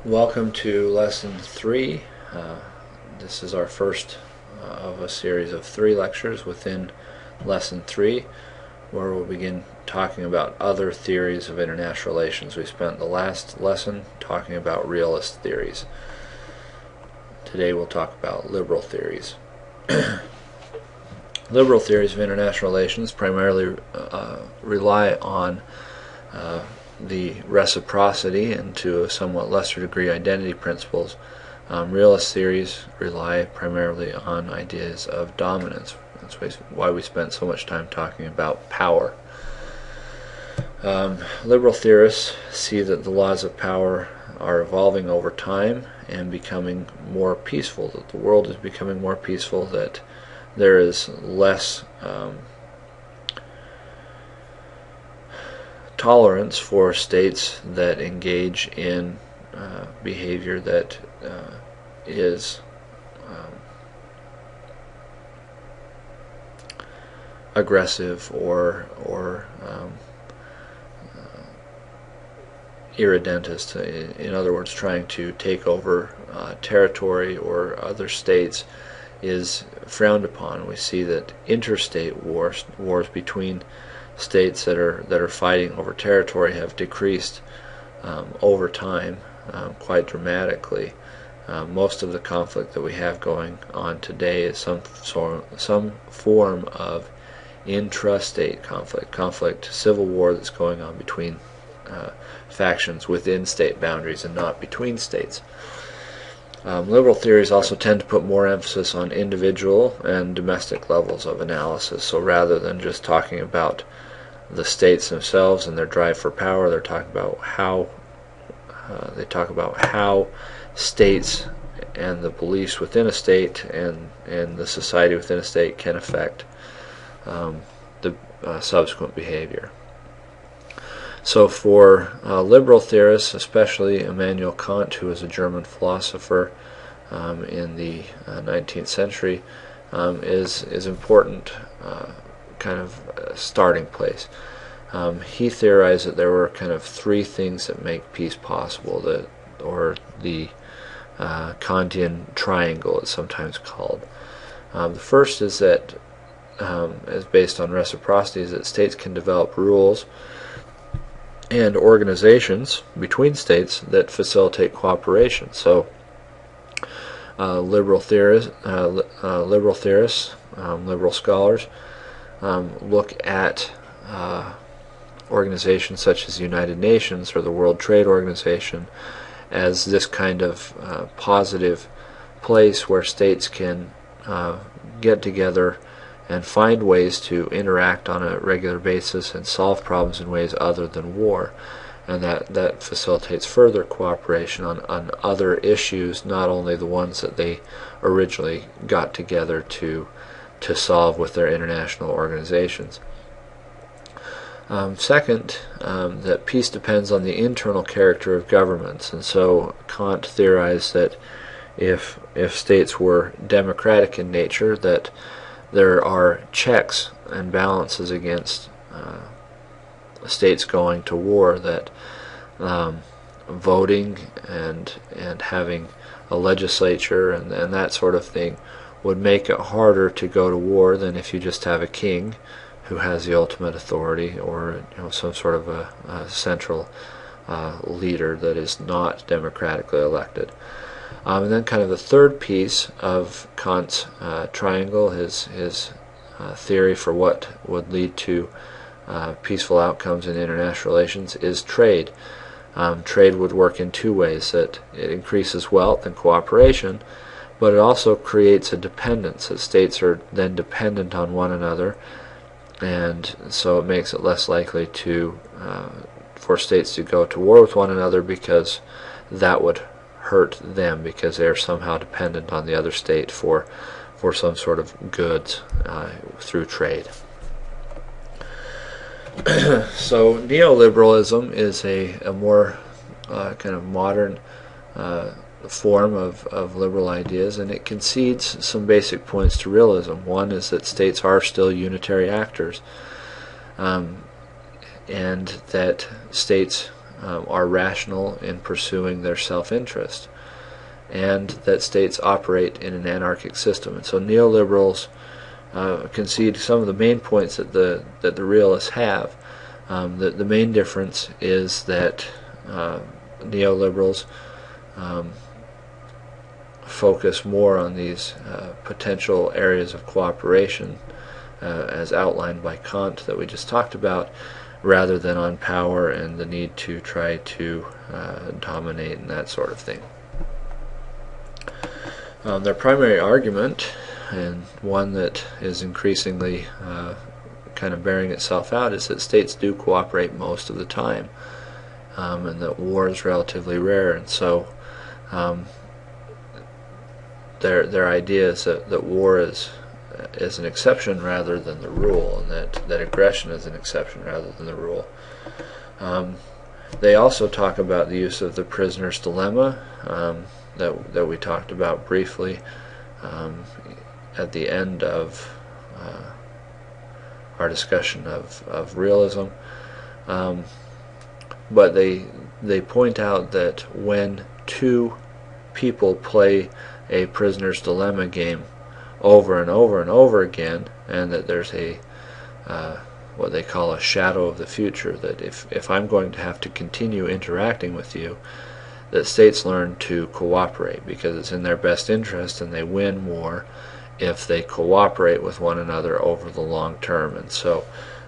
Welcome to Lesson 3. This is our first of a series of 3 lectures within Lesson 3, where we'll begin talking about other theories of international relations. We spent the last lesson talking about realist theories. Today we'll talk about liberal theories. Liberal theories of international relations primarily rely on the reciprocity and to a somewhat lesser degree identity principles. Realist theories rely primarily on ideas of dominance. That's why we spent so much time talking about power. Liberal theorists see that the laws of power are evolving over time and becoming more peaceful, that the world is becoming more peaceful, that there is less tolerance for states that engage in behavior that is aggressive or irredentist. In other words, trying to take over territory or other states is frowned upon. We see that interstate wars between states that are fighting over territory have decreased over time quite dramatically. Most of the conflict that we have going on today is some form of intrastate conflict, civil war that's going on between factions within state boundaries and not between states. Liberal theories also tend to put more emphasis on individual and domestic levels of analysis. So rather than just talking about the states themselves and their drive for power, they're talking about how states and the beliefs within a state and the society within a state can affect the subsequent behavior. So for liberal theorists, especially Immanuel Kant, who was a German philosopher in the 19th century, is important kind of starting place. He theorized that there were kind of 3 things that make peace possible, or the Kantian triangle, it's sometimes called. The first is that, is based on reciprocity, is that states can develop rules and organizations between states that facilitate cooperation. So liberal theorists, liberal scholars look at organizations such as the United Nations or the World Trade Organization as this kind of positive place where states can get together and find ways to interact on a regular basis and solve problems in ways other than war. And that facilitates further cooperation on other issues, not only the ones that they originally got together to solve with their international organizations. Second, that peace depends on the internal character of governments, and so Kant theorized that if states were democratic in nature, that there are checks and balances against states going to war, that voting and having a legislature and that sort of thing would make it harder to go to war than if you just have a king who has the ultimate authority, or some sort of a central leader that is not democratically elected. And then kind of the third piece of Kant's triangle, his theory for what would lead to peaceful outcomes in international relations, is trade. Trade would work in 2 ways: that it increases wealth and cooperation, but it also creates a dependence, that states are then dependent on one another, and so it makes it less likely for states to go to war with one another, because that would hurt them, because they are somehow dependent on the other state for some sort of goods through trade. So neoliberalism is a more kind of modern form of liberal ideas, and it concedes some basic points to realism. One is that states are still unitary actors, and that states are rational in pursuing their self-interest, and that states operate in an anarchic system. And so neoliberals concede some of the main points that the realists have. The main difference is that neoliberals focus more on these potential areas of cooperation as outlined by Kant that we just talked about, rather than on power and the need to try to dominate and that sort of thing. Their primary argument, and one that is increasingly kind of bearing itself out, is that states do cooperate most of the time, and that war is relatively rare. And so their idea is that war is an exception rather than the rule, and that aggression is an exception rather than the rule. They also talk about the use of the prisoner's dilemma that we talked about briefly at the end of our discussion of realism. But they point out that when two people play a prisoner's dilemma game over and over and over again, and that there's a what they call a shadow of the future, that if I'm going to have to continue interacting with you, that states learn to cooperate because it's in their best interest, and they win more if they cooperate with one another over the long term. And so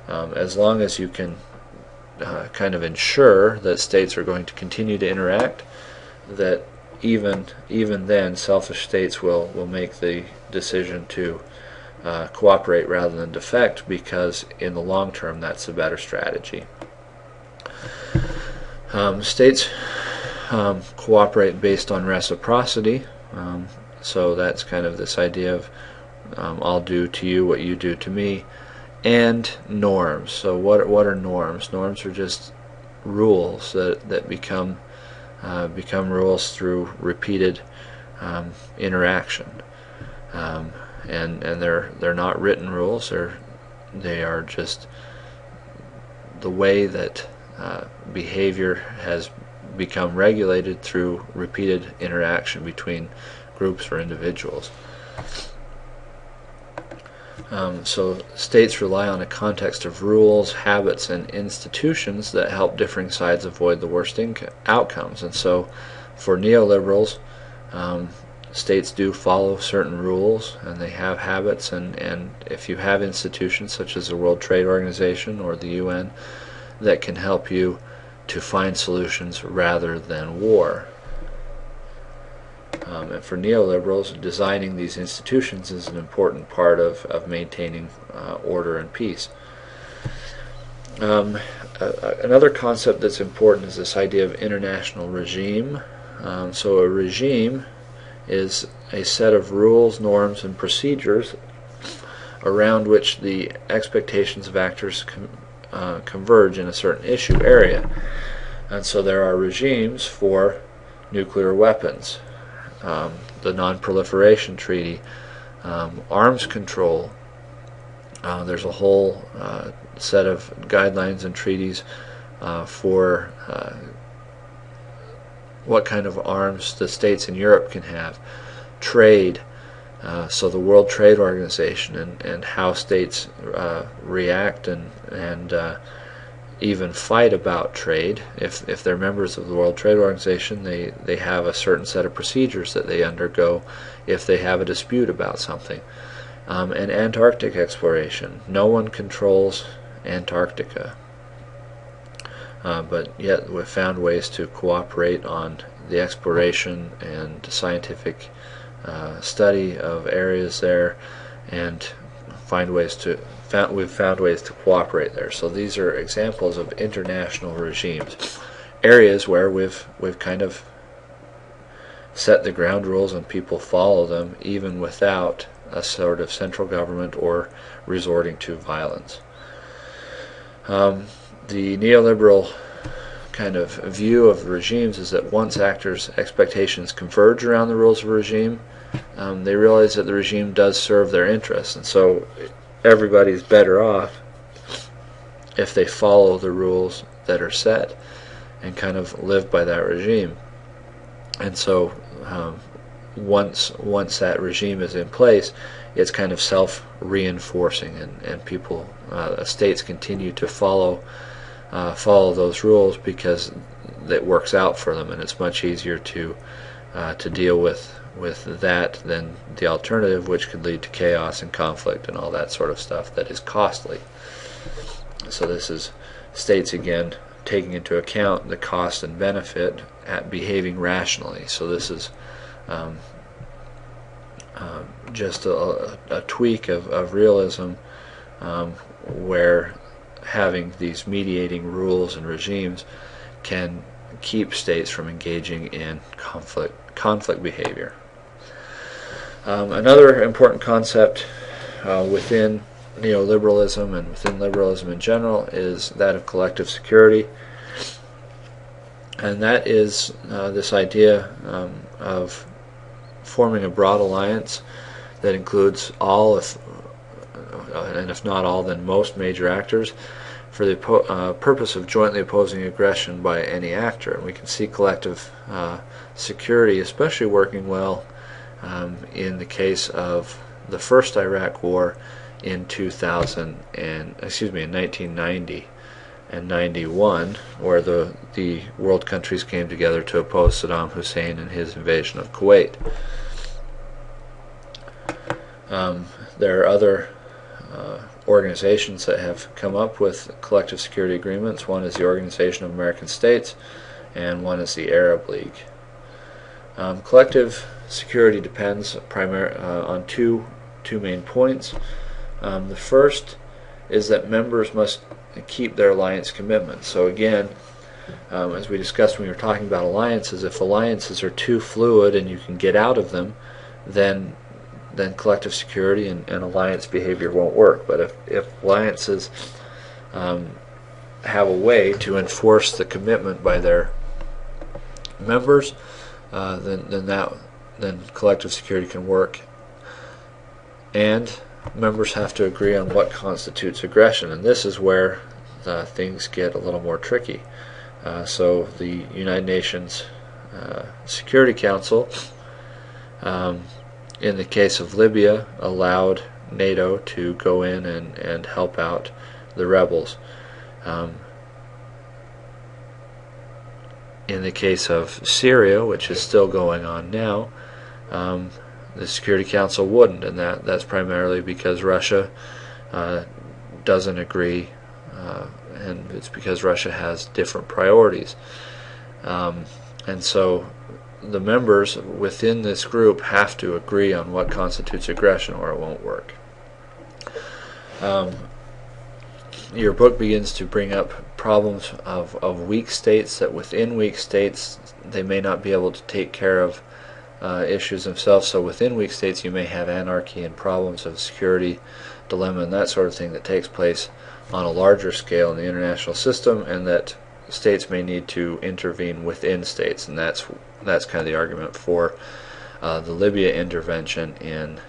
as long as you can kind of ensure that states are going to continue to interact, that even then selfish states will make the decision to cooperate rather than defect, because in the long term that's a better strategy. States cooperate based on reciprocity, so that's kind of this idea of I'll do to you what you do to me, and norms. So what are norms? Norms are just rules that become rules through repeated interaction, and they're not written rules. They are just the way that behavior has become regulated through repeated interaction between groups or individuals. So states rely on a context of rules, habits, and institutions that help differing sides avoid the worst outcomes. And so for neoliberals, states do follow certain rules, and they have habits, and if you have institutions such as the World Trade Organization or the UN that can help you to find solutions rather than war. And for neoliberals, designing these institutions is an important part of maintaining order and peace. Another concept that's important is this idea of international regime. So a regime is a set of rules, norms, and procedures around which the expectations of actors converge in a certain issue area. And so there are regimes for nuclear weapons, the Non-Proliferation Treaty, arms control. There's a whole set of guidelines and treaties for what kind of arms the states in Europe can have. Trade, so the World Trade Organization and how states react and even fight about trade. If they're members of the World Trade Organization, they have a certain set of procedures that they undergo if they have a dispute about something. And Antarctic exploration. No one controls Antarctica, but yet we've found ways to cooperate on the exploration and scientific study of areas there, and we've found ways to cooperate there. So these are examples of international regimes, areas where we've kind of set the ground rules and people follow them even without a sort of central government or resorting to violence. The neoliberal kind of view of regimes is that once actors' expectations converge around the rules of a regime, they realize that the regime does serve their interests, and so everybody's better off if they follow the rules that are set. and kind of live by that regime. And so once that regime is in place, it's kind of self-reinforcing, and people, states continue to follow those rules because it works out for them, and it's much easier to deal with that than the alternative, which could lead to chaos and conflict and all that sort of stuff that is costly. So this is states again taking into account the cost and benefit at behaving rationally. So this is just a tweak of realism, where having these mediating rules and regimes can keep states from engaging in conflict behavior. Another important concept within neoliberalism and within liberalism in general is that of collective security, and that is this idea of forming a broad alliance that includes all, and if not all, then most major actors, for the purpose of jointly opposing aggression by any actor. And we can see collective security especially working well in the case of the first Iraq War in 1990 and 91, where the world countries came together to oppose Saddam Hussein and his invasion of Kuwait. There are other organizations that have come up with collective security agreements. One is the Organization of American States, and one is the Arab League. Collective security depends on two main points. The first is that members must keep their alliance commitments. So again, as we discussed when we were talking about alliances, if alliances are too fluid and you can get out of them, then collective security and alliance behavior won't work. But if alliances have a way to enforce the commitment by their members, then collective security can work. And members have to agree on what constitutes aggression, and this is where things get a little more tricky. So the United Nations Security Council, in the case of Libya, allowed NATO to go in and help out the rebels. In the case of Syria, which is still going on now, the Security Council wouldn't, and that's primarily because Russia doesn't agree, and it's because Russia has different priorities. And so the members within this group have to agree on what constitutes aggression, or it won't work. Your book begins to bring up problems of weak states, that within weak states they may not be able to take care of issues themselves. So within weak states you may have anarchy and problems of security dilemma and that sort of thing that takes place on a larger scale in the international system, and that states may need to intervene within states, and that's kind of the argument for the Libya intervention in